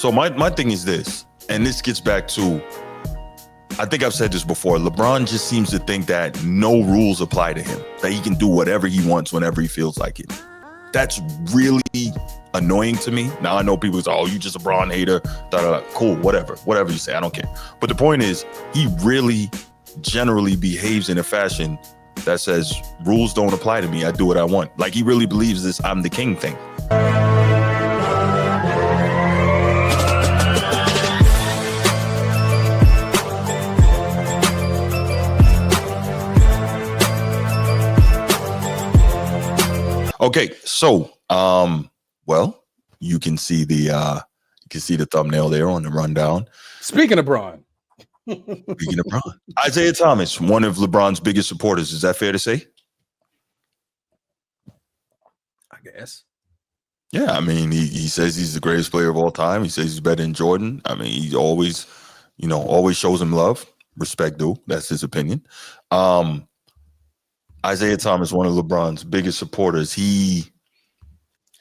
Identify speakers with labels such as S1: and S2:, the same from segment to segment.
S1: So my thing is this, and this gets back to, I think I've said this before, LeBron just seems to think that no rules apply to him, that he can do whatever he wants whenever he feels like it. That's really annoying to me. Now I know people say, oh, you just a LeBron hater, cool, whatever you say, I don't care. But the point is, he really generally behaves in a fashion that says rules don't apply to me, I do what I want. Like, he really believes this I'm the king thing. Okay, so well, you can see the thumbnail there on the rundown.
S2: Speaking of Bron,
S1: Isiah Thomas, one of LeBron's biggest supporters. Is that fair to say?
S2: I guess.
S1: Yeah, I mean, he says he's the greatest player of all time. He says he's better than Jordan. I mean, he always shows him love, respect due. That's his opinion. Isiah Thomas, one of LeBron's biggest supporters. He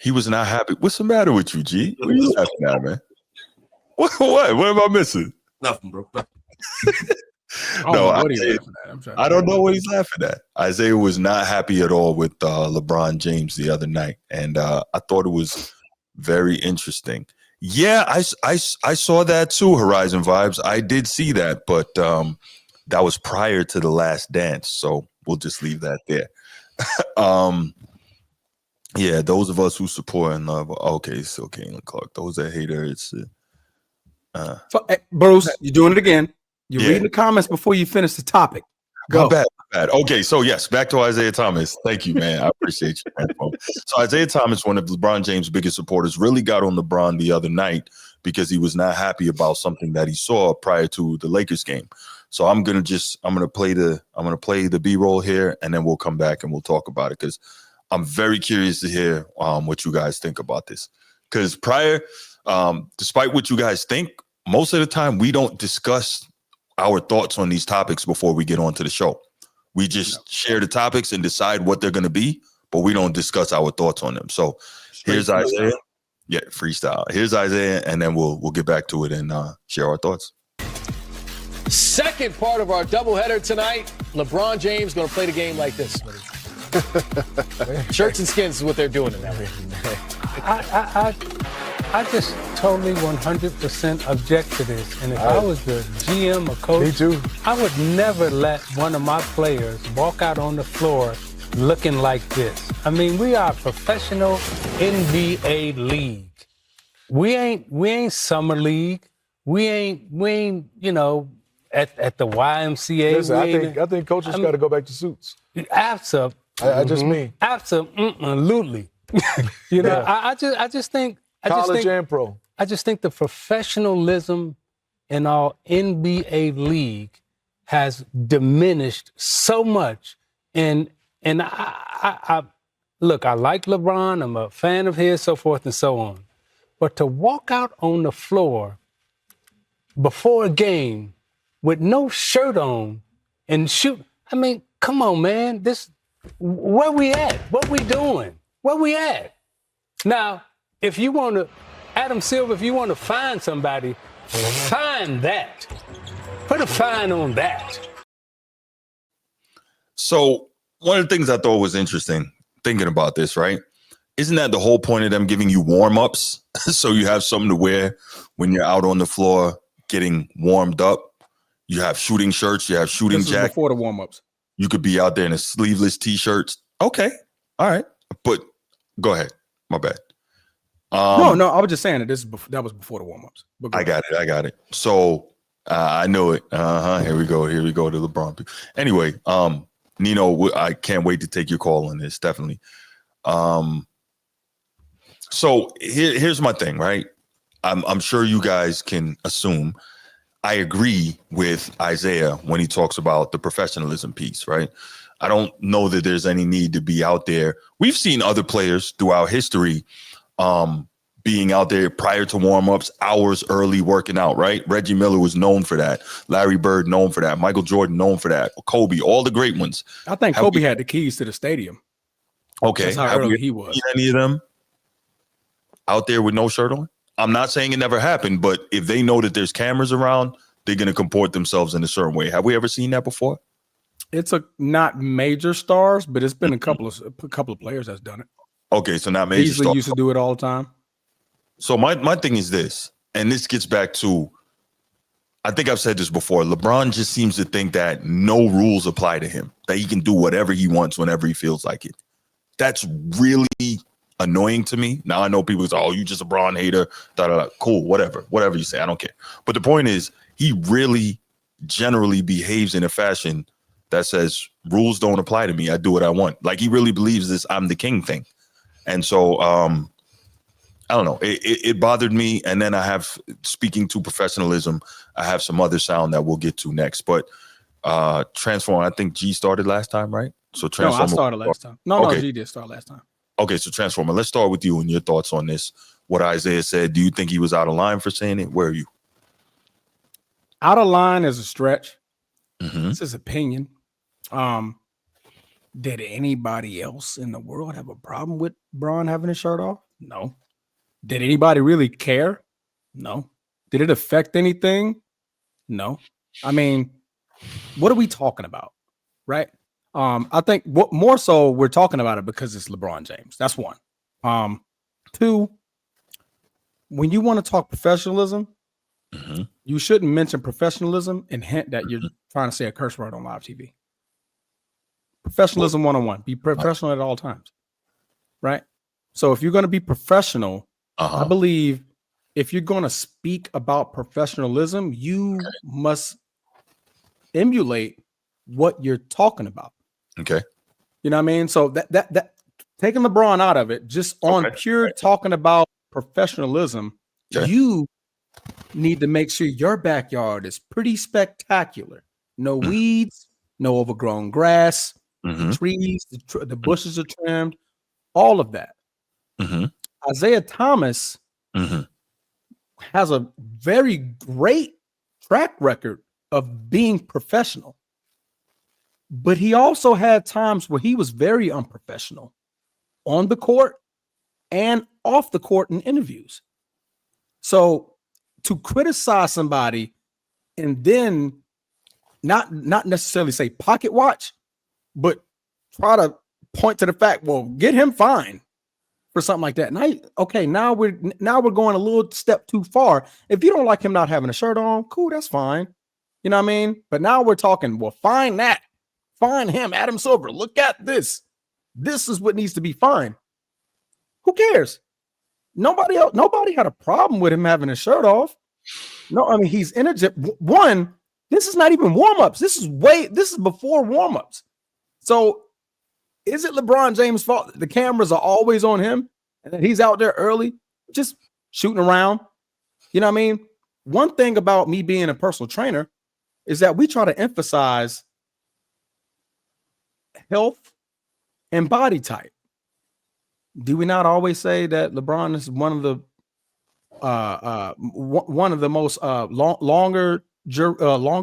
S1: was not happy. What's the matter with you, G? What are you laughing at, man? What am I missing?
S3: Nothing, bro.
S1: No, I don't know what he's laughing at. Isiah was not happy at all with LeBron James the other night, and I thought it was very interesting. Yeah, I saw that too, Horizon Vibes. I did see that, but that was prior to the Last Dance, so we'll just leave that there. Yeah, those of us who support and love. Okay, so Caitlin Clark. Those that hate her, it's
S2: so, Bruce, you're doing it again. You're reading the comments before you finish the topic. Go.
S1: My bad. Okay, so yes, back to Isiah Thomas. Thank you, man. I appreciate you, man. So Isiah Thomas, one of LeBron James' biggest supporters, really got on LeBron the other night because he was not happy about something that he saw prior to the Lakers game. So I'm gonna play the B-roll here, and then we'll come back and we'll talk about it, because I'm very curious to hear what you guys think about this. Because despite what you guys think, most of the time we don't discuss our thoughts on these topics before we get onto the show. We just share the topics and decide what they're going to be, but we don't discuss our thoughts on them. So here's Isiah. Yeah, freestyle. Here's Isiah, and then we'll get back to it and share our thoughts.
S4: Second part of our doubleheader tonight. LeBron James going to play the game like this. Shirts and skins is what they're doing in that way.
S5: I just totally 100% object to this. And if I was the GM or coach,
S6: me too.
S5: I would never let one of my players walk out on the floor looking like this. I mean, we are a professional NBA league. We ain't summer league. We ain't at the YMCA.
S6: Listen, I think coaches got to go back to suits.
S5: Absolutely.
S6: I just mean.
S5: Absolutely. I just think
S6: college and pro.
S5: I just think the professionalism in our NBA league has diminished so much. And I look, I like LeBron. I'm a fan of his, so forth and so on. But to walk out on the floor before a game with no shirt on and shoot, I mean, come on, man. Where we at? What we doing? Where we at? Now, if you want to, Adam Silver, if you want to find somebody, find that. Put a fine on that.
S1: So one of the things I thought was interesting, thinking about this, right? Isn't that the whole point of them giving you warm-ups? So you have something to wear when you're out on the floor getting warmed up. You have shooting shirts, you have shooting jackets.
S2: Before the warm-ups.
S1: You could be out there in a sleeveless T-shirts. Okay, all right. But go ahead. My bad.
S2: No, I was just saying that was before the warm-ups.
S1: I got it. So I know it. Here we go to LeBron. Anyway, Nino, I can't wait to take your call on this, definitely. So here's my thing, right? I'm sure you guys can assume I agree with Isiah when he talks about the professionalism piece, right? I don't know that there's any need to be out there. We've seen other players throughout history being out there prior to warm-ups, hours early working out, right? Reggie Miller was known for that. Larry Bird known for that. Michael Jordan known for that. Kobe, all the great ones.
S2: I think Kobe had the keys to the stadium.
S1: Okay.
S2: That's how early he was.
S1: Any of them out there with no shirt on? I'm not saying it never happened, but if they know that there's cameras around, they're going to comport themselves in a certain way. Have we ever seen that before?
S2: It's not major stars, but it's been a couple of players that's done it.
S1: Okay, so not major
S2: Beasley
S1: stars.
S2: used to do it all the time.
S1: So my thing is this, and this gets back to, I think I've said this before, LeBron just seems to think that no rules apply to him, that he can do whatever he wants whenever he feels like it. That's really annoying to me. Now I know people say, oh, you just a LeBron hater, cool, whatever you say, I don't care. But the point is, he really generally behaves in a fashion that says rules don't apply to me. I do what I want. Like, he really believes this I'm the king thing. And so I don't know. It bothered me. And then I have, speaking to professionalism, I have some other sound that we'll get to next. But Transform, I think G started last time, right? So Transform.
S2: No, I started last time. No, G did start last time.
S1: Okay, so Transformer, let's start with you and your thoughts on this. What Isiah said. Do you think he was out of line for saying it? Where are you?
S2: Out of line is a stretch.
S1: Mm-hmm.
S2: It's his opinion. Did anybody else in the world have a problem with Bron having his shirt off? No. Did anybody really care? No. Did it affect anything? No. I mean, what are we talking about? Right? I think what more so we're talking about it because it's LeBron James. That's one. Two, when you want to talk professionalism,
S1: Mm-hmm.
S2: you shouldn't mention professionalism and hint that you're trying to say a curse word on live TV. Professionalism 101. Be professional at all times. Right? So if you're going to be professional, I believe if you're going to speak about professionalism, you must emulate what you're talking about.
S1: Okay.
S2: You know what I mean? So that taking LeBron out of it, just on pure talking about professionalism, you need to make sure your backyard is pretty spectacular. No weeds, no overgrown grass, the trees, the bushes are trimmed, all of that. Isiah Thomas has a very great track record of being professional. But he also had times where he was very unprofessional on the court and off the court in interviews. So to criticize somebody and then not necessarily say pocket watch, but try to point to the fact, well, get him fined for something like that. Now we're going a little step too far. If you don't like him not having a shirt on, cool, that's fine. You know what I mean? But now we're talking, well, fine that. Fine him, Adam Silver. Look at this. This is what needs to be fine. Who cares? Nobody had a problem with him having his shirt off. No, I mean, he's in a one. This is not even warm-ups. This is before warm-ups. So is it LeBron James' fault? The cameras are always on him and that he's out there early, just shooting around. You know what I mean? One thing about me being a personal trainer is that we try to emphasize health and body type. Do we not always say that LeBron is one of the most longer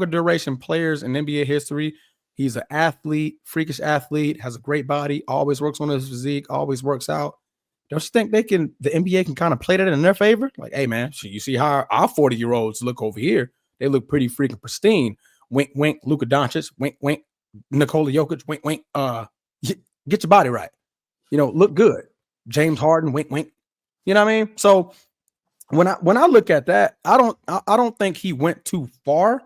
S2: duration players in NBA history? He's an athlete, freakish athlete, has a great body, always works on his physique, always works out. Don't you think the NBA can kind of play that in their favor? Like, hey man, you see how our 40-year-olds look over here? They look pretty freaking pristine. Wink, wink, Luka Doncic, wink, wink, Nikola Jokic, wink, wink. Get your body right. Look good. James Harden, wink, wink. You know what I mean? So when I look at that, I don't think he went too far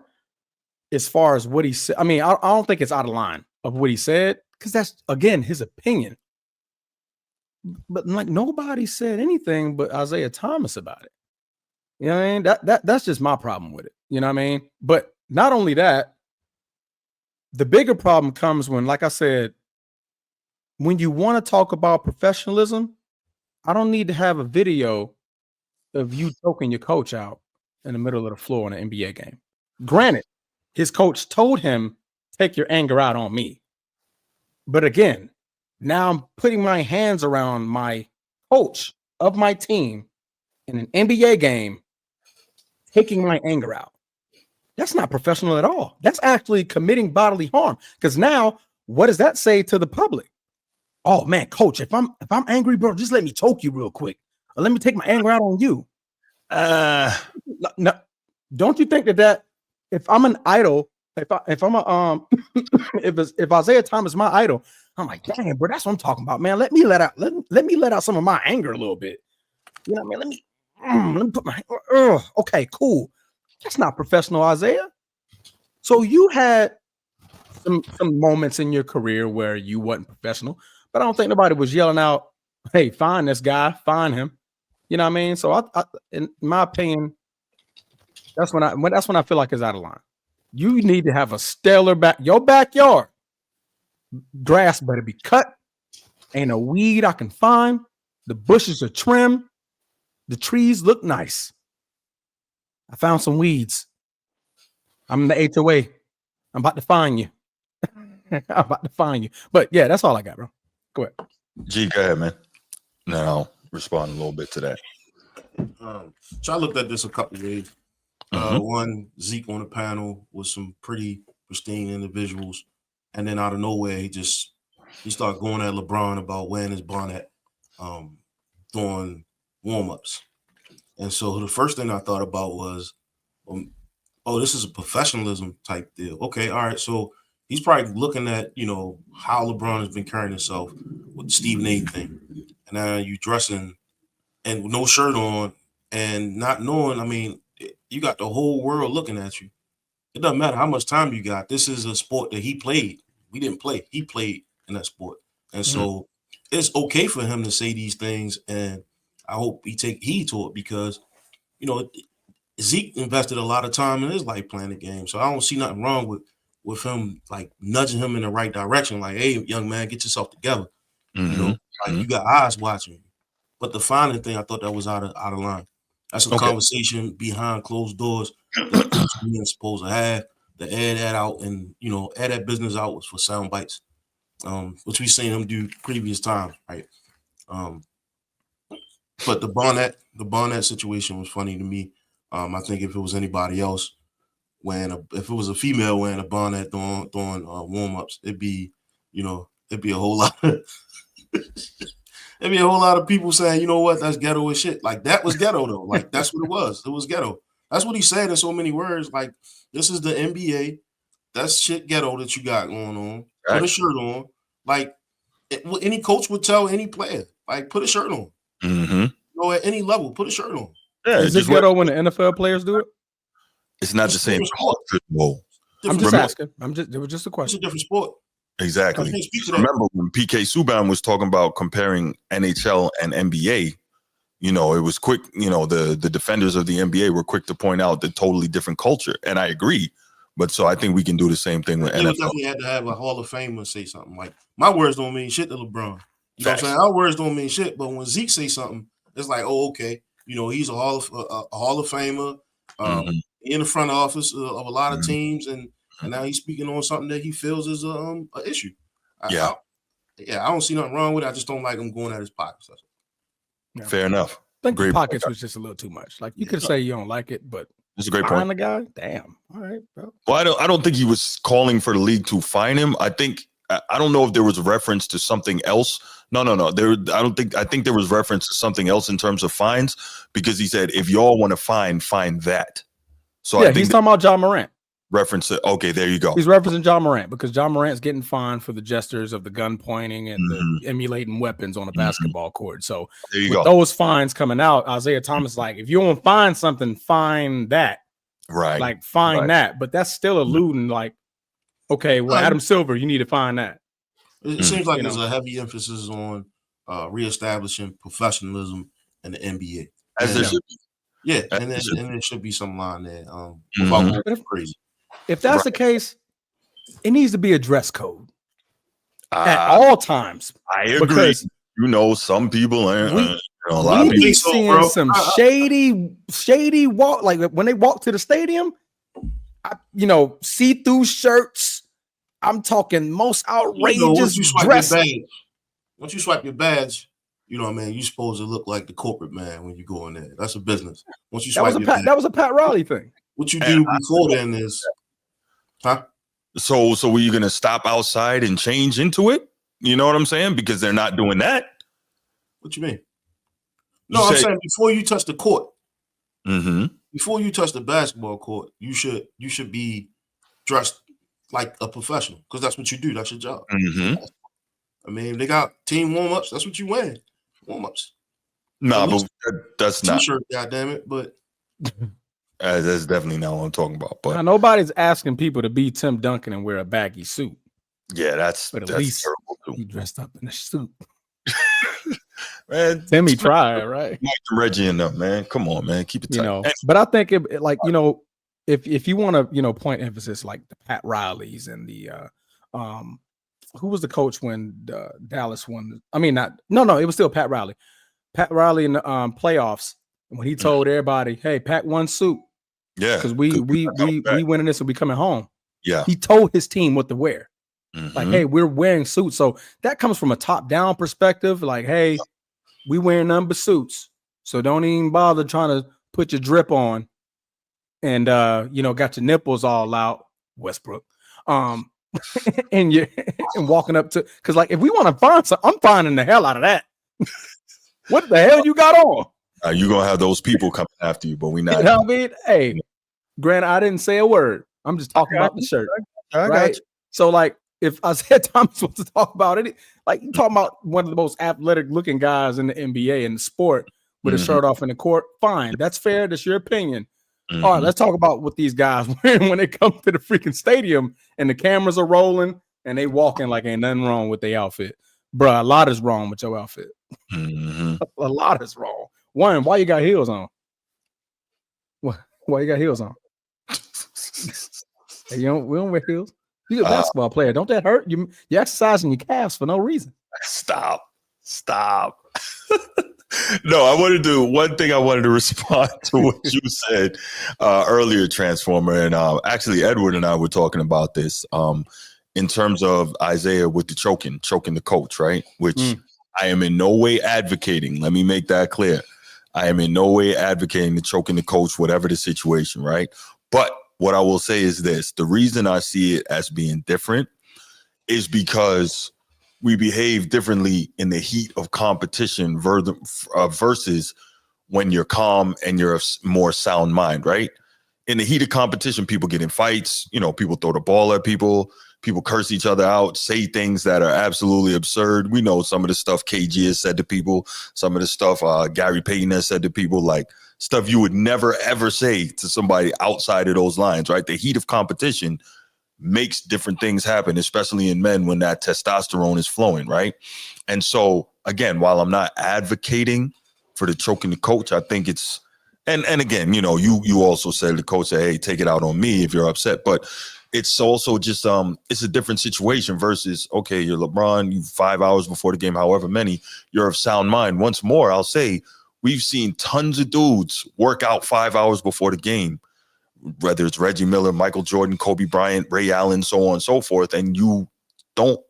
S2: as what he said. I mean, I don't think it's out of line of what he said because that's again his opinion. But like nobody said anything but Isiah Thomas about it. You know what I mean? That's just my problem with it. You know what I mean? But not only that, the bigger problem comes when, like I said, when you want to talk about professionalism, I don't need to have a video of you choking your coach out in the middle of the floor in an NBA game. Granted, his coach told him, take your anger out on me. But again, now I'm putting my hands around my coach of my team in an NBA game, taking my anger out. That's not professional at all. That's actually committing bodily harm. Because now, what does that say to the public? Oh man, coach, if I'm angry, bro, just let me choke you real quick. Or let me take my anger out on you. No, don't you think that if I'm an idol, if I'm a if Isiah Thomas is my idol, I'm like, dang, bro, that's what I'm talking about, man. Let me let out some of my anger a little bit. You know what I mean? Let me put my okay, cool. That's not professional, Isiah. So you had some moments in your career where you wasn't professional, but I don't think nobody was yelling out, "Hey, find this guy, find him." You know what I mean? So I in my opinion, that's when I feel like it's out of line. You need to have a stellar your backyard. Grass better be cut. Ain't a weed I can find. The bushes are trimmed. The trees look nice. I found some weeds. I'm in the HOA. I'm about to find you. I'm about to find you. But yeah, that's all I got, bro. Go ahead.
S1: G, go ahead, man. Now I'll respond a little bit to that.
S3: So I looked at this a couple of ways. One, Zeke on the panel with some pretty pristine individuals, and then out of nowhere he started going at LeBron about wearing his bonnet, doing warm-ups. And so the first thing I thought about was, this is a professionalism type deal. Okay, all right. So he's probably looking at, how LeBron has been carrying himself with the Stephen A thing. And now you dressing and with no shirt on and not knowing, I mean, you got the whole world looking at you. It doesn't matter how much time you got. This is a sport that he played. We didn't play. He played in that sport. And so it's okay for him to say these things. And I hope he take heed to it because, Zeke invested a lot of time in his life playing the game. So I don't see nothing wrong with him, like, nudging him in the right direction. Like, hey, young man, get yourself together. You got eyes watching you. But the final thing, I thought that was out of line. That's a conversation behind closed doors that you're supposed to have. To air that out and, air that business out for sound bites, which we've seen him do previous times, right? But the bonnet situation was funny to me. I think if it was anybody else if it was a female wearing a bonnet doing warm-ups, it'd be a whole lot. It'd be a whole lot of people saying, you know what, that's ghetto as shit. Like, that was ghetto though. Like, that's what it was. It was ghetto. That's what he said in so many words. Like, this is the NBA. That's shit ghetto that you got going on. Right. Put a shirt on. Like, any coach would tell any player, like, put a shirt on. At any level, put a shirt on.
S2: Yeah, is it ghetto when the NFL players do it?
S1: It's not the same sport.
S2: I'm just asking. It was just a question.
S3: It's a different sport.
S1: Exactly. Remember when PK Subban was talking about comparing NHL and NBA, it was quick, the defenders of the NBA were quick to point out the totally different culture. And I agree. But so I think we can do the same thing with NFL.
S3: Definitely had to have a Hall of Famer say something like, my words don't mean shit to LeBron. You know what I'm saying? Our words don't mean shit. But when Zeke say something, it's like, oh, okay. He's a Hall of Famer in the front office of a lot of teams. And now he's speaking on something that he feels is an issue. I don't see nothing wrong with it. I just don't like him going at his pockets.
S1: Yeah. Fair enough.
S2: I think the pockets was just a little too much. Like, you could say you don't like it, but
S1: that's a great point.
S2: The guy, damn. All right, bro.
S1: Well, I don't think he was calling for the league to fine him. I don't know if there was a reference to something else. No. I think there was reference to something else in terms of fines because he said, if y'all want to fine that. So I think
S2: he's talking about John Morant.
S1: Reference to, okay, there you go.
S2: He's referencing John Morant because John Morant's getting fined for the gestures of the gun pointing and the emulating weapons on a basketball court. So with those fines coming out, Isiah Thomas like, if you want to find something, find that.
S1: Right.
S2: Like, find that. But that's still alluding like, okay, well, Adam Silver, you need to find that.
S3: It seems like there's a heavy emphasis on reestablishing professionalism in the NBA.
S1: As there should be.
S3: Yeah, and there should be some line there. Without going crazy.
S2: If that's the case, it needs to be a dress code at all times.
S1: I agree. Because some people ain't.
S2: A lot of people seeing some shady walk. Like when they walk to the stadium, see-through shirts. I'm talking most outrageous dress.
S3: Once you swipe your badge, you know what I mean? You're supposed to look like the corporate man when you go in there. That's a business. Once you swipe your badge,
S2: that was a Pat Riley thing.
S3: What you do before then is,
S1: So were you gonna stop outside and change into it? You know what I'm saying? Because they're not doing that.
S3: What you mean? No, I'm saying before you touch the court, Before you touch the basketball court, you should be dressed like a professional because that's what you do. That's your job. I mean, they got team warm-ups. That's what you wear. Warm-ups.
S1: No, but that's not
S3: T-shirt, goddamn it. But
S1: that's definitely not what I'm talking about. But
S2: now, nobody's asking people to be Tim Duncan and wear a baggy suit.
S1: Yeah, that's
S2: least
S1: terrible too.
S2: He dressed up in a suit.
S1: Man,
S2: Timmy tried, right?
S1: Mike and Reggie and them, man. Come on, man. Keep it tight.
S2: But I think if you want to, point emphasis like the Pat Rileys and the who was the coach when Dallas won? I mean, it was still Pat Riley. Pat Riley in the playoffs when he told everybody, "Hey, pack one suit."
S1: Yeah,
S2: because we winning this and we coming home.
S1: Yeah,
S2: he told his team what to wear. Like, hey, we're wearing suits. So that comes from a top-down perspective. Like, hey, we wearing nothing but suits. So don't even bother trying to put your drip on and got your nipples all out, Westbrook. And walking up to, because like if we want to find something, I'm finding the hell out of that. What the hell you got on?
S1: You're gonna have those people coming after you, but we not.
S2: You know what I mean? Hey, granted, I didn't say a word. I'm just talking about the shirt. Right? So like if Isiah Thomas wants to talk about it, like you talking about one of the most athletic looking guys in the NBA in the sport with a shirt off in the court, fine. That's fair. That's your opinion. All right, let's talk about what these guys wearing when they come to the freaking stadium and the cameras are rolling and they walking like ain't nothing wrong with their outfit. Bruh, a lot is wrong with your outfit. A lot is wrong. One, why you got heels on? Why you got heels on? Hey, we don't wear heels. You're a basketball player. Don't that hurt? You're exercising your calves for no reason.
S1: Stop. No, one thing I wanted to respond to what you said earlier, Transformer. And actually, Edward and I were talking about this in terms of Isiah with the choking the coach, right? Which I am in no way advocating. Let me make that clear. I am in no way advocating the choking the coach, whatever the situation, right? But what I will say is this. The reason I see it as being different is because we behave differently in the heat of competition versus when you're calm and you're a more sound mind, right? In the heat of competition, people get in fights, people throw the ball at people curse each other out, say things that are absolutely absurd. We know some of the stuff KG has said to people, some of the stuff Gary Payton has said to people, like stuff you would never, ever say to somebody outside of those lines, right? The heat of competition makes different things happen, especially in men when that testosterone is flowing, right? And so, again, while I'm not advocating for the choking the coach, I think it's, and again, you also said the coach said, hey, take it out on me if you're upset, but it's also just, it's a different situation versus, okay, you're LeBron, you 5 hours before the game, however many, you're of sound mind. Once more, I'll say, we've seen tons of dudes work out 5 hours before the game, whether it's Reggie Miller, Michael Jordan, Kobe Bryant, Ray Allen, so on and so forth, and you don't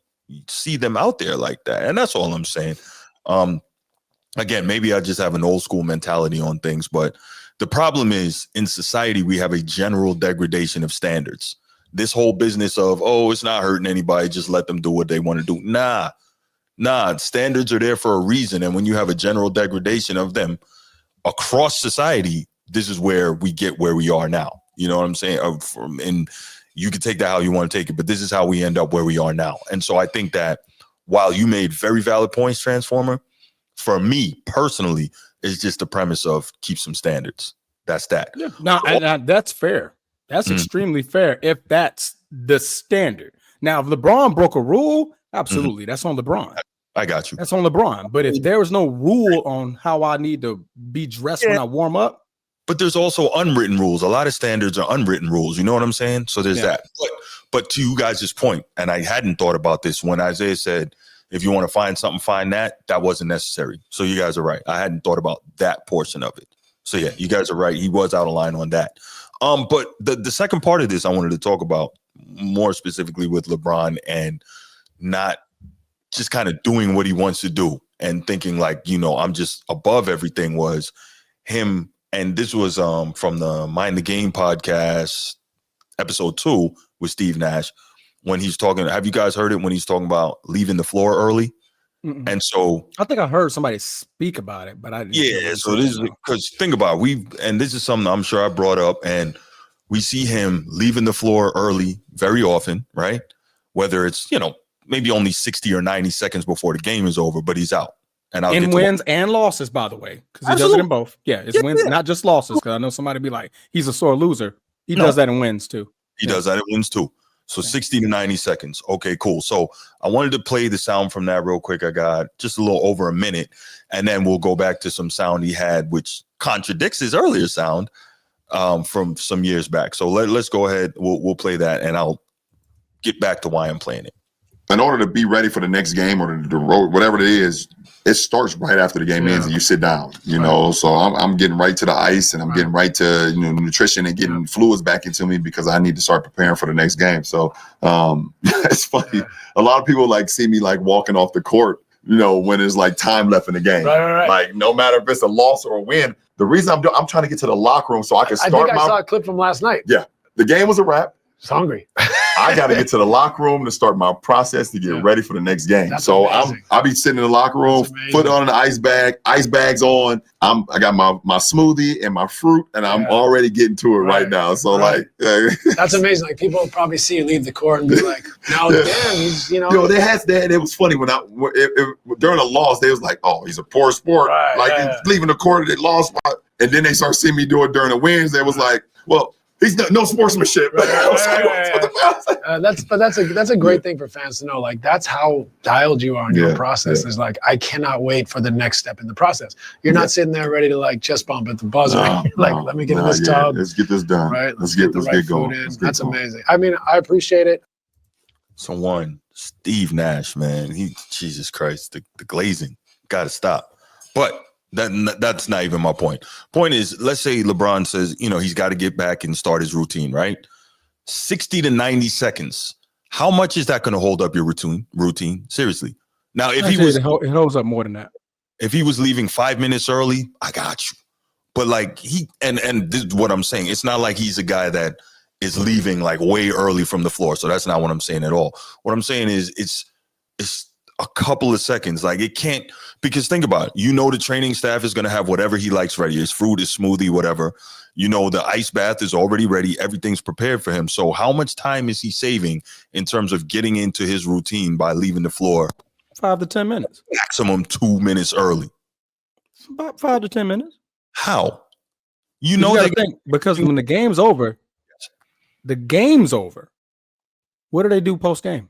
S1: see them out there like that. And that's all I'm saying. Again, maybe I just have an old school mentality on things, but the problem is in society, we have a general degradation of standards. This whole business of, it's not hurting anybody, just let them do what they want to do. Nah, standards are there for a reason. And when you have a general degradation of them across society, this is where we get where we are now. You know what I'm saying? And you can take that how you want to take it, but this is how we end up where we are now. And so I think that while you made very valid points, Transformer, for me personally, it's just the premise of keep some standards. That's that.
S2: Yeah, no, and that's fair. That's extremely fair if that's the standard. Now, if LeBron broke a rule, absolutely, that's on LeBron.
S1: I got you.
S2: That's on LeBron. But if there was no rule on how I need to be dressed when I warm up.
S1: But there's also unwritten rules. A lot of standards are unwritten rules. You know what I'm saying? So there's that. But to you guys' point, and I hadn't thought about this when Isiah said, if you want to find something, find that wasn't necessary. So you guys are right. I hadn't thought about that portion of it. So yeah, you guys are right. He was out of line on that. But the second part of this I wanted to talk about more specifically with LeBron and not just kind of doing what he wants to do and thinking like, I'm just above everything was him. And this was from the Mind the Game podcast, episode 2 with Steve Nash, when he's talking. Have you guys heard it when he's talking about leaving the floor early
S2: Mm-mm.
S1: And so
S2: I think I heard somebody speak about it, but I didn't.
S1: yeah, so this is because think about and this is something I'm sure I brought up, and we see him leaving the floor early very often, right? Whether it's, maybe only 60 or 90 seconds before the game is over, but he's out. And
S2: in wins and losses, by the way, because he does it in both. Yeah, it's wins, not just losses. Because I know somebody be like, he's a sore loser. He does that in wins too.
S1: He does that in wins too. So 60 to 90 seconds. Okay, cool. So I wanted to play the sound from that real quick. I got just a little over a minute, and then we'll go back to some sound he had, which contradicts his earlier sound from some years back. So let's go ahead. We'll play that, and I'll get back to why I'm playing it.
S7: In order to be ready for the next game or the road, whatever it is, it starts right after the game ends and you sit down, so I'm getting right to the ice and I'm getting right to, nutrition and getting fluids back into me because I need to start preparing for the next game. So it's funny. A lot of people see me walking off the court, when there's time left in the game.
S8: Right.
S7: Like no matter if it's a loss or a win, the reason I'm trying to get to the locker room so I can start.
S8: I saw a clip from last night.
S7: Yeah, the game was a wrap.
S8: Just hungry.
S7: I got to get to the locker room to start my process to get ready for the next game.
S8: That's
S7: so
S8: amazing.
S7: I'll be sitting in the locker room, foot on the ice bags on. I got my smoothie and my fruit, and I'm already getting to it right now. So
S8: that's amazing. People probably see you leave the court and be like, "No, damn, he's
S7: they had that. It was funny when during a loss, they was like, "Oh, he's a poor sport." He's leaving the court, they lost, and then they start seeing me do it during the wins. They was like, "Well." He's no sportsmanship.
S8: That's a great thing for fans to know. That's how dialed you are in your process. Is I cannot wait for the next step in the process. You're not sitting there ready to chest bump at the buzzer. Let me get in this tub.
S7: Let's get this done.
S8: Right.
S7: Let's get going.
S8: That's amazing. I mean, I appreciate it.
S1: So Steve Nash, man, Jesus Christ, the glazing got to stop. But that's not even my point. Point is, let's say LeBron says, he's got to get back and start his routine, right? 60 to 90 seconds. How much is that going to hold up your routine? Seriously. Now, if it
S2: holds up more than that.
S1: If he was leaving 5 minutes early, I got you. But and this is what I'm saying. It's not like he's a guy that is leaving way early from the floor. So that's not what I'm saying at all. What I'm saying is it's a couple of seconds. It can't, because think about it. The training staff is going to have whatever he likes ready. His fruit, his smoothie, whatever. The ice bath is already ready. Everything's prepared for him. So how much time is he saving in terms of getting into his routine by leaving the floor?
S2: 5 to 10 minutes.
S1: Maximum 2 minutes early.
S2: About 5 to 10 minutes.
S1: How?
S2: Because when the game's over, what do they do post game?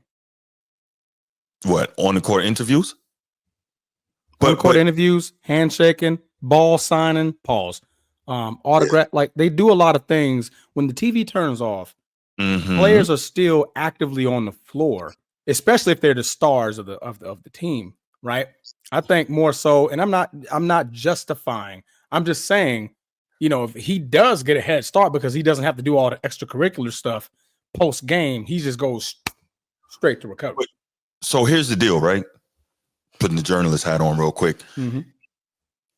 S1: What, on the court interviews?
S2: On the court interviews, handshaking, ball signing, pause, autograph. They do a lot of things. When the TV turns off, players are still actively on the floor, especially if they're the stars of the team, right? I think more so, and I'm not justifying. I'm just saying, if he does get a head start because he doesn't have to do all the extracurricular stuff post game, he just goes straight to recovery.
S1: So here's the deal, right? Putting the journalist hat on real quick.
S2: Mm-hmm.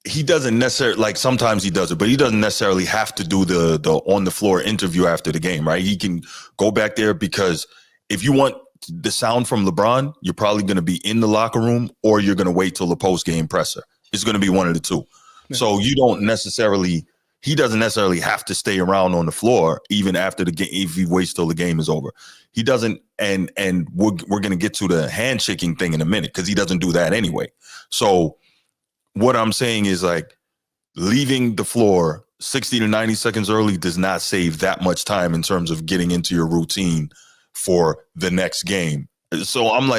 S1: He doesn't necessarily, sometimes he does it, but he doesn't necessarily have to do the on the floor interview after the game, right? He can go back there, because if you want the sound from LeBron, you're probably going to be in the locker room, or you're going to wait till the post game presser. It's going to be one of the two. Yeah. So he doesn't necessarily have to stay around on the floor even after the game if he waits till the game is over. He doesn't, and we're going to get to the handshaking thing in a minute, because he doesn't do that anyway. So what I'm saying is, leaving the floor 60 to 90 seconds early does not save that much time in terms of getting into your routine for the next game. So I'm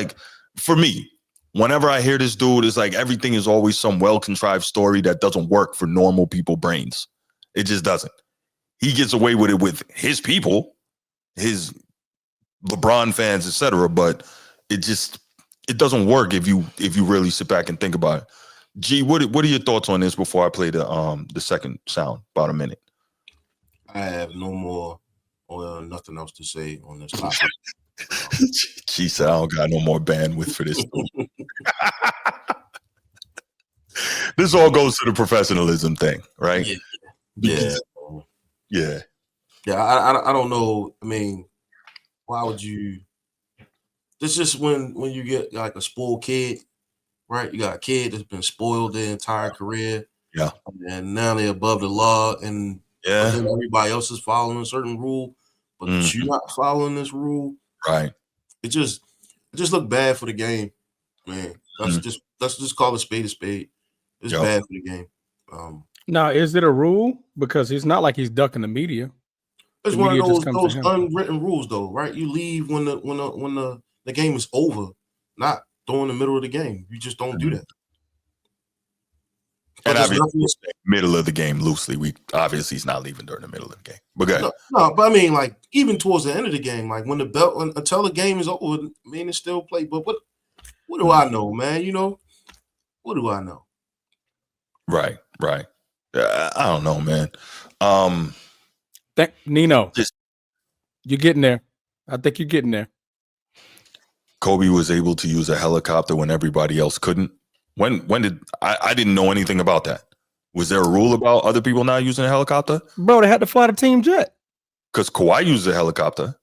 S1: for me, whenever I hear this dude, it's everything is always some well-contrived story that doesn't work for normal people brains. It just doesn't. He gets away with it with his people, his LeBron fans, etc. But it doesn't work if you really sit back and think about it. G, what are your thoughts on this before I play the second sound? About a minute.
S3: I have no more or nothing else to say on this topic.
S1: She said, I don't got no more bandwidth for this. This all goes to the professionalism thing, right? Yeah.
S3: I don't know. I mean, why would you? This is when you get a spoiled kid right? You got a kid that's been spoiled their entire career.
S1: Yeah.
S3: And now they're above the law, and but then everybody else is following a certain rule, but you're not following this rule.
S1: Right.
S3: It just looked bad for the game, man. Let's just call a spade a spade. It's bad for the game.
S2: Now, is it a rule? Because it's not like he's ducking the media.
S3: It's one of those unwritten rules, though, right? You leave when the game is over, not during the middle of the game. You just don't do that.
S1: And obviously, middle of the game loosely. Obviously he's not leaving during the middle of the game. But go ahead.
S3: No, but I mean, like even towards the end of the game, like when the belt until the game is over, I mean, it's still play. But what do I know, man? You know, what do I know?
S1: Right. I don't know, man.
S2: Nino, you're getting there. I think you're getting there.
S1: Kobe was able to use a helicopter when everybody else couldn't. When did I didn't know anything about that? Was there a rule about other people not using a helicopter?
S2: Bro, they had to fly the team jet.
S1: Because Kawhi used a helicopter.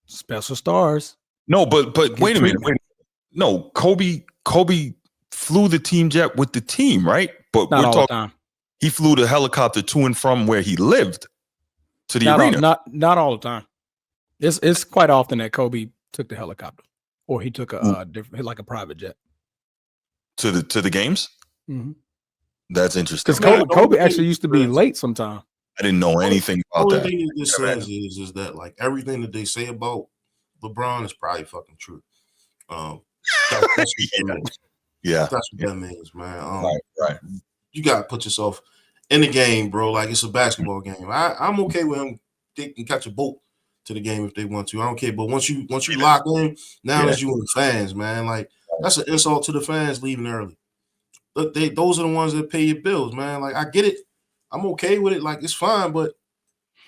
S2: Special stars.
S1: No, but wait a minute. No, Kobe flew the team jet with the team, right? But
S2: not all the time.
S1: He flew the helicopter to and from where he lived to the arena.
S2: Not all the time. It's quite often that Kobe took the helicopter, or he took a like a private jet
S1: to the games.
S2: Mm-hmm.
S1: That's interesting.
S2: Because Kobe actually used to be late sometimes.
S1: I didn't know anything about that.
S3: The only thing this says is that like everything that they say about LeBron is probably fucking true. That's what that means, man.
S1: Right.
S3: You gotta put yourself in the game, bro. Like it's a basketball game. I'm okay with him. They can catch a boat to the game if they want to. I don't care. But once you lock in, now it's you and the fans, man. Like that's an insult to the fans leaving early. Look, those are the ones that pay your bills, man. Like I get it. I'm okay with it. Like it's fine, but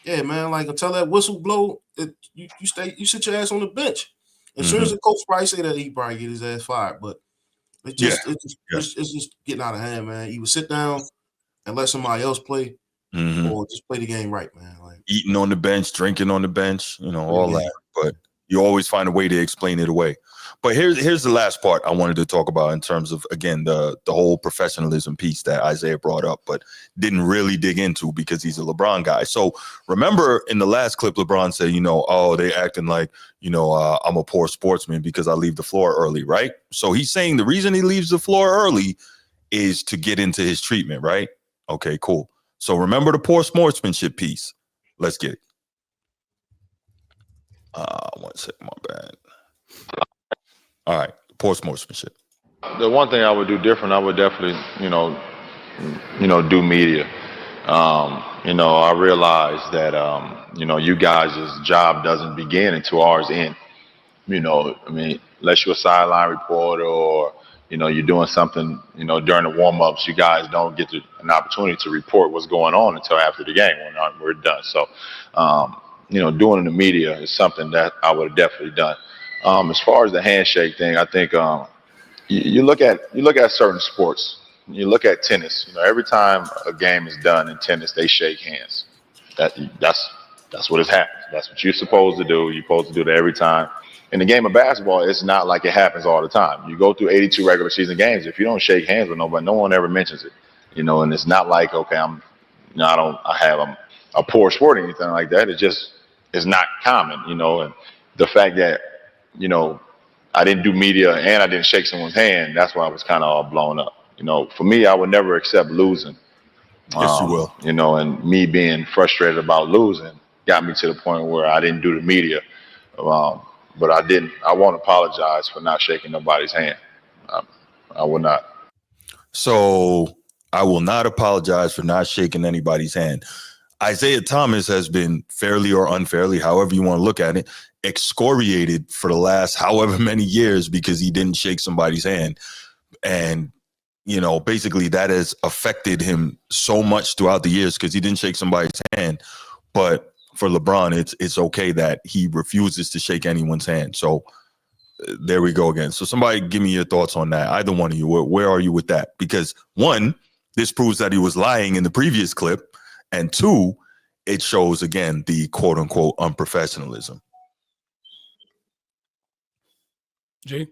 S3: yeah, man. Like until that whistle blow, you sit your ass on the bench. As soon as the coach probably say that, he probably get his ass fired. But it's just getting out of hand, man. Either sit down and let somebody else play, or just play the game right, man. Like
S1: eating on the bench, drinking on the bench, all that. But you always find a way to explain it away. But here's the last part I wanted to talk about in terms of, again, the whole professionalism piece that Isiah brought up, but didn't really dig into because he's a LeBron guy. So remember in the last clip, LeBron said, they acting like, I'm a poor sportsman because I leave the floor early, right? So he's saying the reason he leaves the floor early is to get into his treatment, right? Okay, cool. So remember the poor sportsmanship piece. Let's get it. 1 second, my bad. All right, poor sportsmanship.
S9: The one thing I would do different, I would definitely, do media. I realize that, you guys' job doesn't begin until ours end. Unless you're a sideline reporter or, you're doing something, during the warm-ups, you guys don't get an opportunity to report what's going on until after the game when we're done. So, doing in the media is something that I would have definitely done. As far as the handshake thing, I think you look at certain sports. You look at tennis. Every time a game is done in tennis, they shake hands. That's what has happened. That's what you're supposed to do. You're supposed to do that every time. In the game of basketball, it's not like it happens all the time. You go through 82 regular season games. If you don't shake hands with nobody, no one ever mentions it. And it's not like I have a poor sport or anything like that. It's not common. And the fact that I didn't do media and I didn't shake someone's hand, that's why I was kind of all blown up. For me, I would never accept losing.
S1: Yes, you will.
S9: And me being frustrated about losing got me to the point where I didn't do the media. But I won't apologize for not shaking nobody's hand. I will not.
S1: So I will not apologize for not shaking anybody's hand. Isiah Thomas has been fairly or unfairly, however you want to look at it, excoriated for the last however many years because he didn't shake somebody's hand. And, basically that has affected him so much throughout the years because he didn't shake somebody's hand. But for LeBron, it's okay that he refuses to shake anyone's hand. So there we go again. So somebody give me your thoughts on that. Either one of you, where are you with that? Because one, this proves that he was lying in the previous clip. And two, it shows, again, the quote unquote unprofessionalism.
S2: G?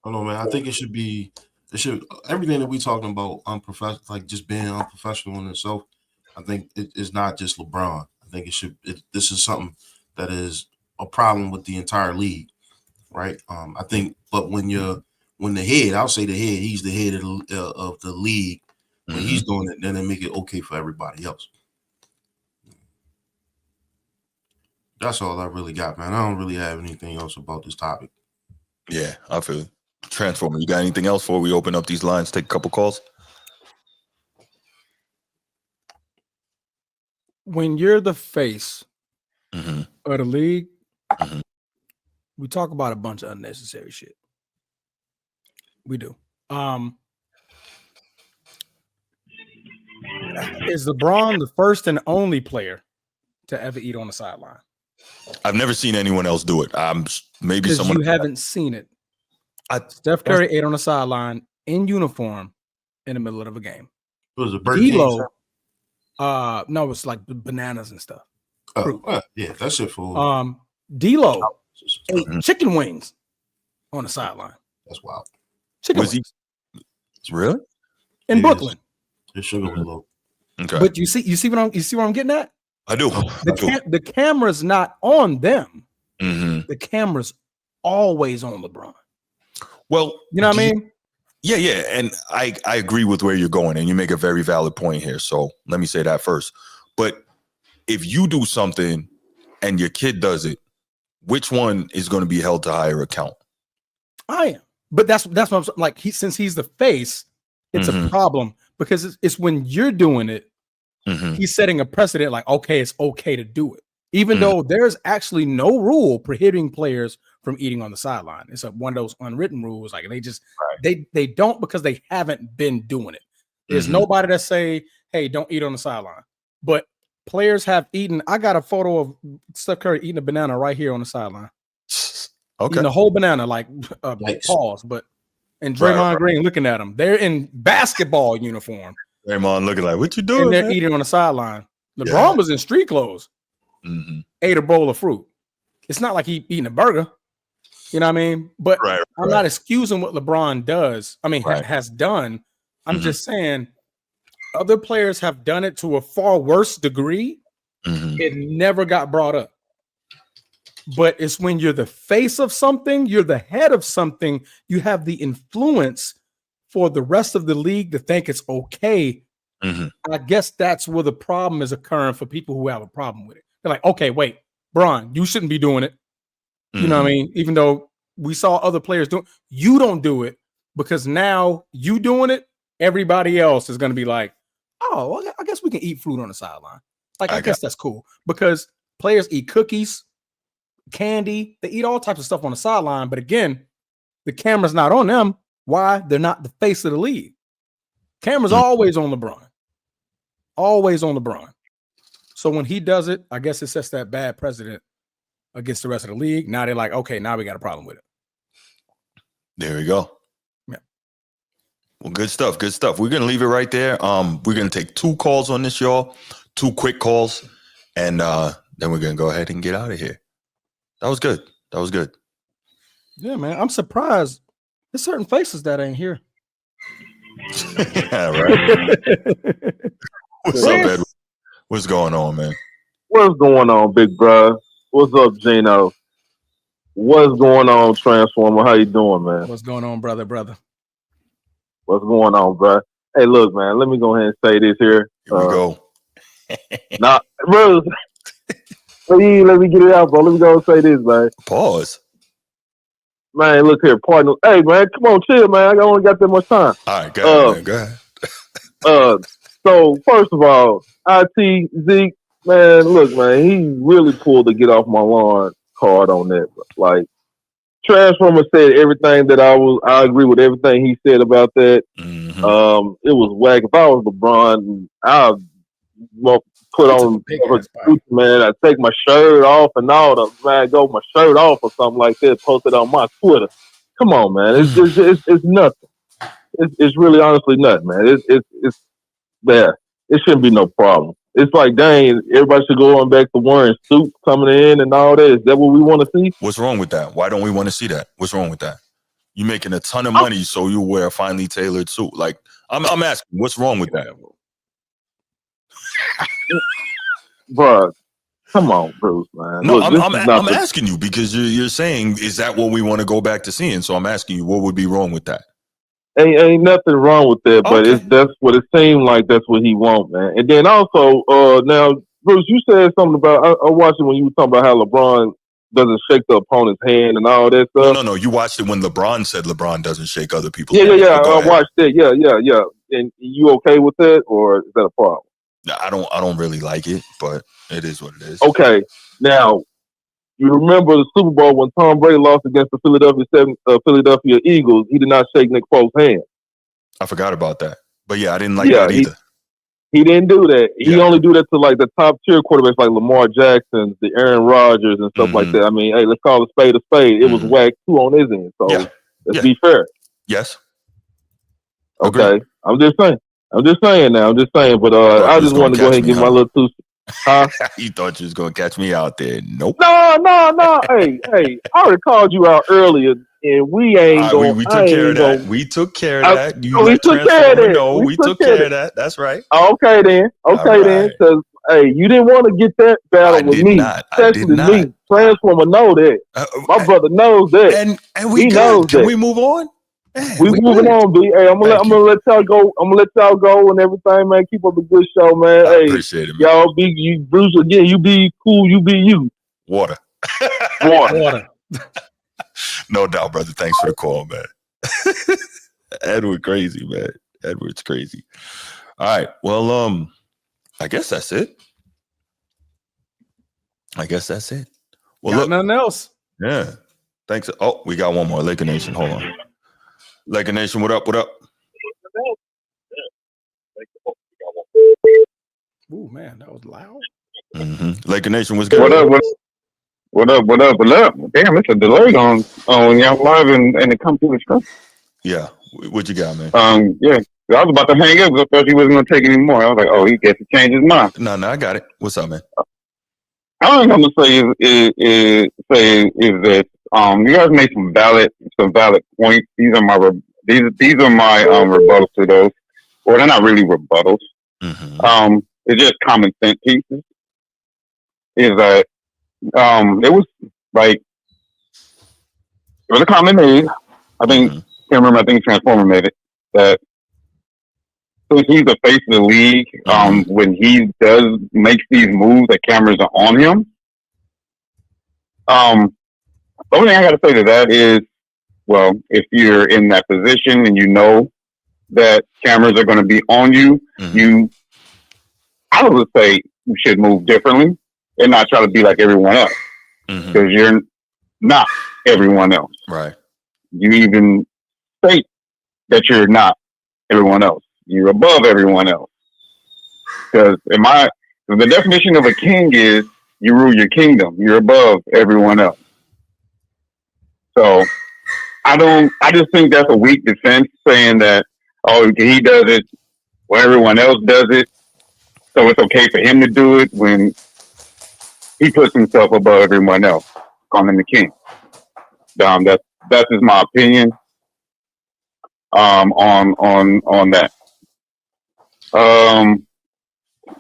S3: I don't know, man. I think it should everything that we talking about unprofessional, like just being unprofessional in itself. I think it's not just LeBron. I think this is something that is a problem with the entire league, right? I think, but when the head, I'll say the head, he's the head of the league. When he's doing it, then they make it okay for everybody else. That's all I really got, man. I don't really have anything else about this topic.
S1: Yeah, I feel it. Transformer, you got anything else before we open up these lines, take a couple calls?
S2: When you're the face of the league, we talk about a bunch of unnecessary shit. We do. Is LeBron the first and only player to ever eat on the sideline?
S1: I've never seen anyone else do it. Maybe
S2: because
S1: someone
S2: you haven't seen it. Steph Curry ate on the sideline in uniform in the middle of a game.
S3: Was it Bird King?
S2: No, it's like bananas and stuff.
S3: Yeah, that shit for
S2: D-Lo ate chicken wings on the sideline.
S3: That's wild.
S2: Chicken wings.
S1: Really?
S2: In Brooklyn.
S3: His sugar was low.
S1: Okay.
S2: But you see what I'm getting at?
S1: I do.
S2: The camera's not on them. The camera's always on LeBron.
S1: Well,
S2: you know what I mean?
S1: Yeah. And I agree with where you're going, and you make a very valid point here. So let me say that first. But if you do something and your kid does it, which one is going to be held to higher account?
S2: I am. But that's what I'm like. Since he's the face, it's a problem because it's when you're doing it, he's setting a precedent like, okay, it's okay to do it. Even though there's actually no rule prohibiting players from eating on the sideline. It's one of those unwritten rules. Like they just they don't because they haven't been doing it. There's nobody that say, hey, don't eat on the sideline. But players have eaten. I got a photo of Steph Curry eating a banana right here on the sideline.
S1: Okay.
S2: Eating a whole banana, like pause, and Draymond Green looking at them. They're in basketball uniform.
S1: Draymond looking like, what you doing?
S2: And they're
S1: man?
S2: eating on the sideline. LeBron was in street clothes. Ate a bowl of fruit. It's not like he eating a burger. You know what I mean? But I'm not excusing what LeBron does. I mean, has done. I'm just saying other players have done it to a far worse degree. It never got brought up. But it's when you're the face of something, you're the head of something, you have the influence for the rest of the league to think it's okay. I guess that's where the problem is occurring for people who have a problem with it. They're like, okay, wait, Bron, you shouldn't be doing it. You know what I mean? Even though we saw other players doing, you don't do it because now you doing it, everybody else is going to be like, oh, well, I guess we can eat fruit on the sideline. Like, I guess that's cool because players eat cookies, candy, they eat all types of stuff on the sideline. But again, the camera's not on them. Why? They're not the face of the league. Camera's always on LeBron. Always on LeBron. So when he does it, I guess it sets that bad precedent against the rest of the league. Now they're like, okay, now we got a problem with it.
S1: There we go.
S2: Yeah.
S1: Well, good stuff. Good stuff. We're gonna leave it right there. We're gonna take 2 calls on this, y'all. 2 quick calls, and then we're gonna go ahead and get out of here. That was good. That was good.
S2: Yeah, man. I'm surprised. There's certain faces that ain't here.
S1: Right. What's up, Ed? What's going on, man?
S10: What's going on, big bro? What's up, Gino? What's going on, Transformer? How you doing, man?
S2: What's going on, brother?
S10: What's going on, bro? Hey, look, man. Let me go ahead and say this here.
S1: Here we go.
S10: Nah, bro. Let me get it out, bro. Let me go and say this, man.
S1: Pause.
S10: Man, look here, partner. Hey, man, come on, chill, man. I only got that much time.
S1: All right, go ahead, man. Go ahead.
S10: So, first of all, IT, Zeke, man, look, man, he really pulled the get off my lawn card on that. Like, Transformer said everything that I agree with everything he said about that. It was whack. If I was LeBron, I'd put on man, I'd take my shirt off and all the man, go my shirt off or something like that, post it on my Twitter. Come on, man. It's nothing. It's really honestly nothing, man. It's there. It shouldn't be no problem. It's like, dang, everybody should go on back to wearing suits coming in and all that. Is that what we want to see?
S1: What's wrong with that? Why don't we want to see that? What's wrong with that? You're making a ton of money, so you wear a finely tailored suit. Like, I'm asking, what's wrong with that?
S10: Bro, come on, Bruce, man.
S1: No,
S10: Look,
S1: I'm asking you because you're saying, is that what we want to go back to seeing? So I'm asking you, what would be wrong with that?
S10: Ain't nothing wrong with that, but that's what it seemed like. That's what he want, man. And then also, now Bruce, you said something about I watched it when you were talking about how LeBron doesn't shake the opponent's hand and all that stuff.
S1: No. You watched it when LeBron said LeBron doesn't shake other people's
S10: hands. Yeah.
S1: So
S10: I watched it. Yeah. And you okay with that, or is that a problem?
S1: I don't really like it, but it is what it is.
S10: Okay. Now, you remember the Super Bowl when Tom Brady lost against the Philadelphia Eagles? He did not shake Nick Foles' hand.
S1: I forgot about that. But yeah, I didn't like that either.
S10: He didn't do that. He only do that to like the top tier quarterbacks like Lamar Jackson, the Aaron Rodgers and stuff like that. I mean, hey, let's call a spade a spade. It was whack too on his end. So let's be fair.
S1: Yes.
S10: Okay.
S1: Agreed.
S10: I'm just saying now. But I just wanted to go ahead and give my little two. Huh?
S1: You thought you was gonna catch me out there? Nope.
S10: No. Hey, I already called you out earlier, and we ain't going.
S1: We took care of that. We took care of that.
S10: We took care of that.
S1: No, we took care of that. That's right.
S10: Okay then. Because hey, you didn't want to get that battle with me, especially me. Transformer know that. My brother knows that,
S1: and we
S10: knows
S1: Can
S10: that.
S1: we move on?
S10: Man, we moving on, B. Hey, I'm gonna let y'all go. I'm gonna let y'all go and everything, man. Keep up the good show, man.
S1: I appreciate it, man.
S10: Y'all be you, Bruce. Again, you be cool. You be you.
S1: Water. No doubt, brother. Thanks for the call, man. Edward crazy, man. Edward's crazy. All right. Well, I guess that's it. Well,
S2: got nothing else.
S1: Yeah. Thanks. Oh, we got one more. Laker Nation. Hold on. Laker Nation, what up?
S2: Ooh, man, that was loud.
S1: Mm-hmm. Laker Nation, what's good?
S11: What up? Damn, it's a delay on y'all live and the computer stuff.
S1: Yeah. What you got, man?
S11: Yeah. I was about to hang up because I thought he wasn't going to take any more. I was like, oh, he gets to change his mind.
S1: No, I got it. What's up, man?
S11: All I'm going to say is that you guys made some valid points. These are my rebuttals to those. Well, they're not really rebuttals.
S1: Mm-hmm.
S11: It's just common sense pieces. Is that it was a comment made. I think can't remember. I think Transformer made it that. Since he's the face of the league, when he does make these moves, the cameras are on him. The only thing I got to say to that is, well, if you're in that position and you know that cameras are going to be on you, I would say you should move differently and not try to be like everyone else, because you're not everyone else.
S1: Right.
S11: You even state that you're not everyone else. You're above everyone else. Because the definition of a king is you rule your kingdom. You're above everyone else. So I just think that's a weak defense, saying that, oh, he does it, well, everyone else does it, so it's okay for him to do it when he puts himself above everyone else, calling him the king. That's just my opinion on that.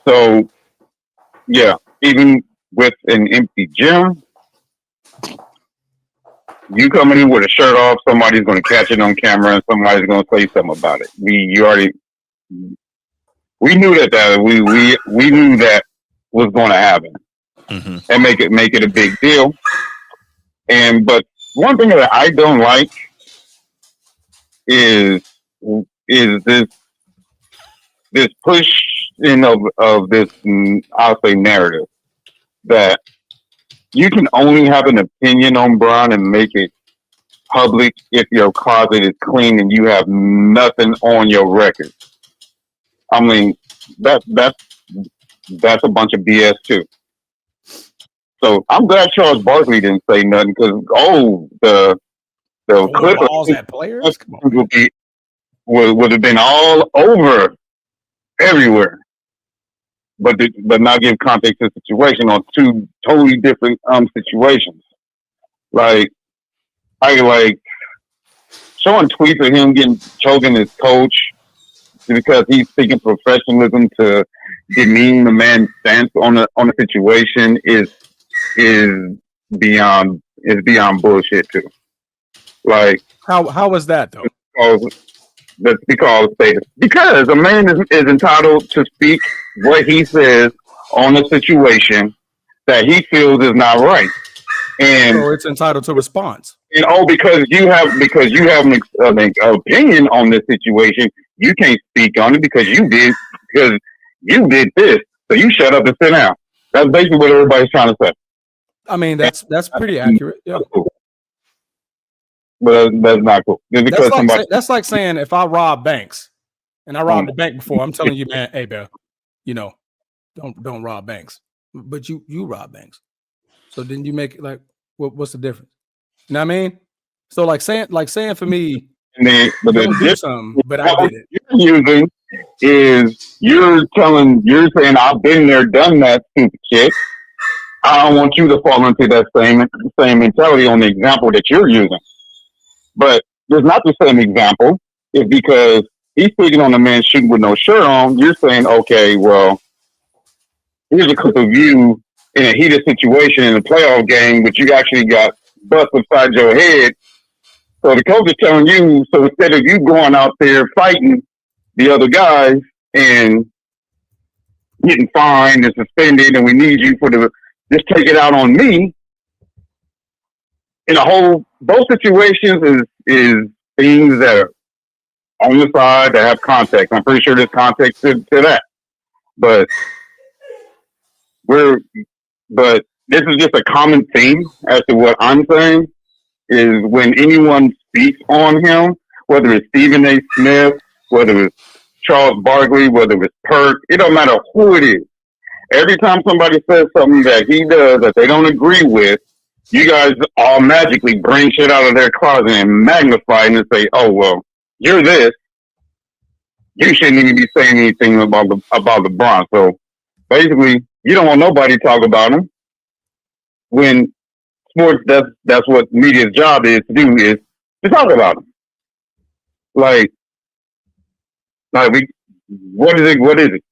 S11: So yeah, even with an empty gym, you coming in with a shirt off, somebody's going to catch it on camera and somebody's going to say something about it. We knew that we knew that was going to happen, and make it a big deal. But one thing that I don't like is this push of this, I'll say, narrative that you can only have an opinion on Bron and make it public if your closet is clean and you have nothing on your record. I mean, that's a bunch of BS too. So I'm glad Charles Barkley didn't say nothing, because the clip
S2: balls at players
S11: would have been all over everywhere. But not give context to the situation on two totally different situations. showing tweets of him choking his coach because he's seeking professionalism to demean the man's stance on the situation is beyond bullshit too. Like
S2: how was that though?
S11: Because a man is entitled to speak what he says on a situation that he feels is not right, and
S2: so it's entitled to response.
S11: And because you have an opinion on this situation, you can't speak on it because you did this. So you shut up and sit down. That's basically what everybody's trying to say.
S2: I mean, that's pretty accurate. Yeah.
S11: Cool. But that's not cool. Just because
S2: that's like saying if I rob banks and I robbed the bank before, I'm telling you, man, hey, Bill, don't rob banks. But you rob banks. So then you make it like, what's the difference? You know what I mean? So like saying for me, don't do something, but I did it.
S11: You're using is you're saying I've been there, done that stupid shit. I don't want you to fall into that same mentality on the example that you're using. But there's not the same example. It's because he's speaking on a man shooting with no shirt on. You're saying, okay, well, here's a clip of you in a heated situation in a playoff game, but you actually got bust upside your head. So the coach is telling you, so instead of you going out there fighting the other guys and getting fined and suspended, and we need you just take it out on me. In both situations is things that are on the side that have context. I'm pretty sure there's context to that, but this is just a common theme as to what I'm saying is when anyone speaks on him, whether it's Stephen A. Smith, whether it's Charles Barkley, whether it's Perk, it don't matter who it is. Every time somebody says something that he does that they don't agree with, you guys all magically bring shit out of their closet and magnify it and say, oh, well, you're this. You shouldn't even be saying anything about LeBron. So basically, you don't want nobody to talk about him. When sports, that's what media's job is to do, is to talk about him. What is it? What is it?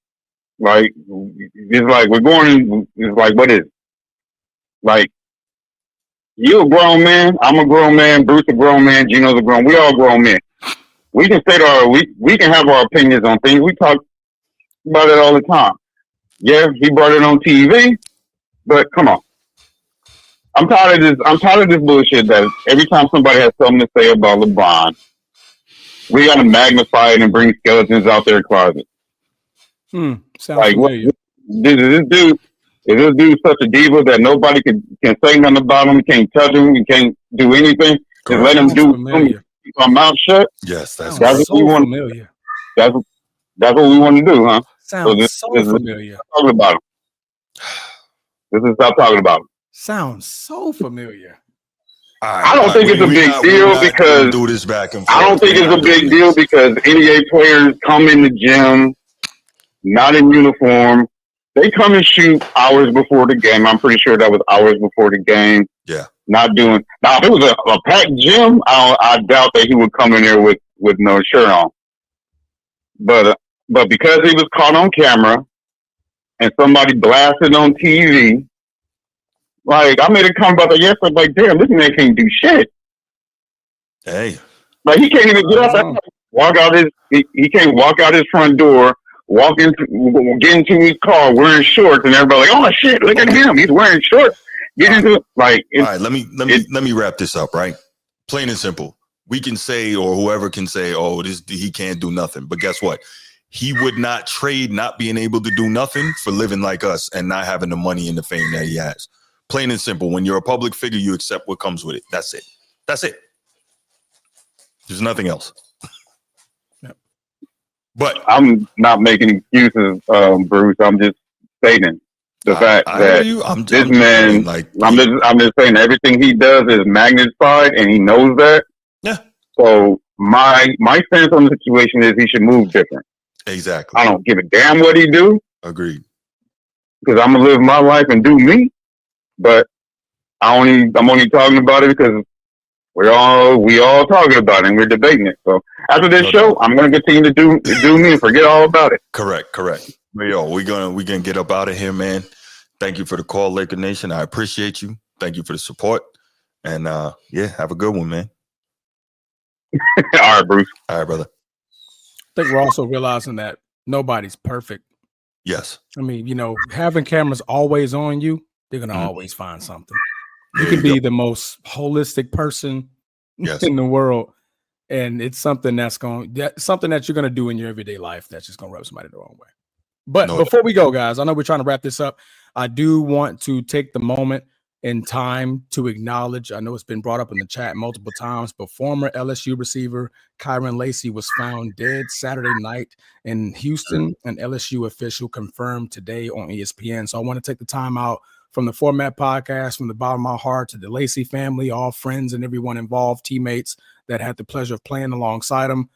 S11: Like, it's like what is it? Like, you a grown man, I'm a grown man, Bruce a grown man, Gino's a grown, we all grown men. We can we can have our opinions on things. We talk about it all the time. Yeah, he brought it on TV, but come on. I'm tired of this bullshit that every time somebody has something to say about LeBron, we gotta magnify it and bring skeletons out their closet.
S2: Sounds familiar.
S11: Is this dude such a diva that nobody can say nothing about him, can't touch him, and can't do anything? Just let him do my mouth shut.
S1: Yes, that's
S11: what we want.
S2: Familiar.
S11: That's what we want to do, huh?
S2: Sounds so familiar.
S11: Talking about him. This is stop talking about him.
S2: Sounds so familiar.
S11: I don't think it's a big deal because
S1: do this back and forth.
S11: I don't think it's a big deal because NBA players come in the gym, not in uniform. They come and shoot hours before the game. I'm pretty sure that was hours before the game.
S1: Yeah.
S11: Not doing. Now, if it was a packed gym, I doubt that he would come in there with no shirt on. But because he was caught on camera and somebody blasted on TV, like, I made a comment about that yesterday. I'm like, damn, this man can't do shit.
S1: Hey.
S11: Like, he can't even get out he can't walk out his front door, get into his car wearing shorts, and everybody like, oh shit, look at him, he's wearing shorts. Get into it. Like,
S1: all right, let me wrap this up, right? Plain and simple. We can say, or whoever can say, oh, he can't do nothing. But guess what? He would not trade not being able to do nothing for living like us and not having the money and the fame that he has. Plain and simple. When you're a public figure, you accept what comes with it. That's it. That's it. There's nothing else.
S2: Yep.
S11: But I'm not making excuses, Bruce. I'm just stating the fact that this man, I'm just saying everything he does is magnified, and he knows that.
S1: Yeah.
S11: So my stance on the situation is he should move different.
S1: Exactly.
S11: I don't give a damn what he do.
S1: Agreed.
S11: Because I'm gonna live my life and do me. But I'm only talking about it because we all talking about it and we're debating it. So after this show, I'm gonna continue to do me and forget all about it.
S1: Correct. But yo, we're gonna get up out of here, man. Thank you for the call, Laker Nation. I appreciate you. Thank you for the support. And have a good one, man.
S11: All right, Bruce.
S1: All right, brother.
S2: I think we're also realizing that nobody's perfect.
S1: Yes.
S2: I mean, having cameras always on you, they're gonna always find something. You can be the most holistic person in the world, and it's something something that you're gonna do in your everyday life that's just gonna rub somebody the wrong way. But before we go, guys, I know we're trying to wrap this up. I do want to take the moment in time to acknowledge, I know it's been brought up in the chat multiple times, but former LSU receiver Kyron Lacey was found dead Saturday night in Houston. An LSU official confirmed today on ESPN. So I want to take the time out from the Format Podcast, from the bottom of my heart, to the Lacey family, all friends and everyone involved, teammates that had the pleasure of playing alongside him.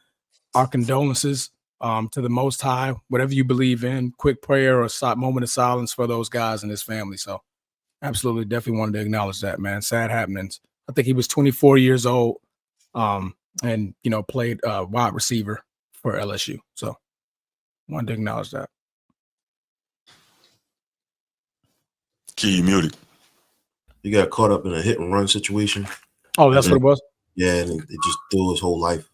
S2: Our condolences to the Most High, whatever you believe in, quick prayer or moment of silence for those guys and his family. So absolutely, definitely wanted to acknowledge that, man. Sad happenings. I think he was 24 years old and, played wide receiver for LSU. So wanted to acknowledge that.
S1: Key, you muted.
S3: He got caught up in a hit and run situation.
S2: Oh, that's what it was?
S3: Yeah, and it just threw his whole life.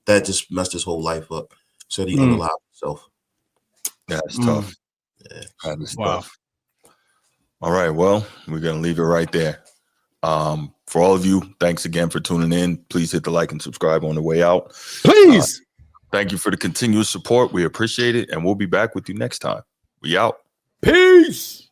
S3: That just messed his whole life up. Said he unalived himself.
S1: That's tough.
S3: Yeah.
S1: That is tough. All right, well, we're going to leave it right there. For all of you, thanks again for tuning in. Please hit the like and subscribe on the way out.
S2: Please.
S1: Thank you for the continuous support. We appreciate it, and we'll be back with you next time. We out.
S2: Peace.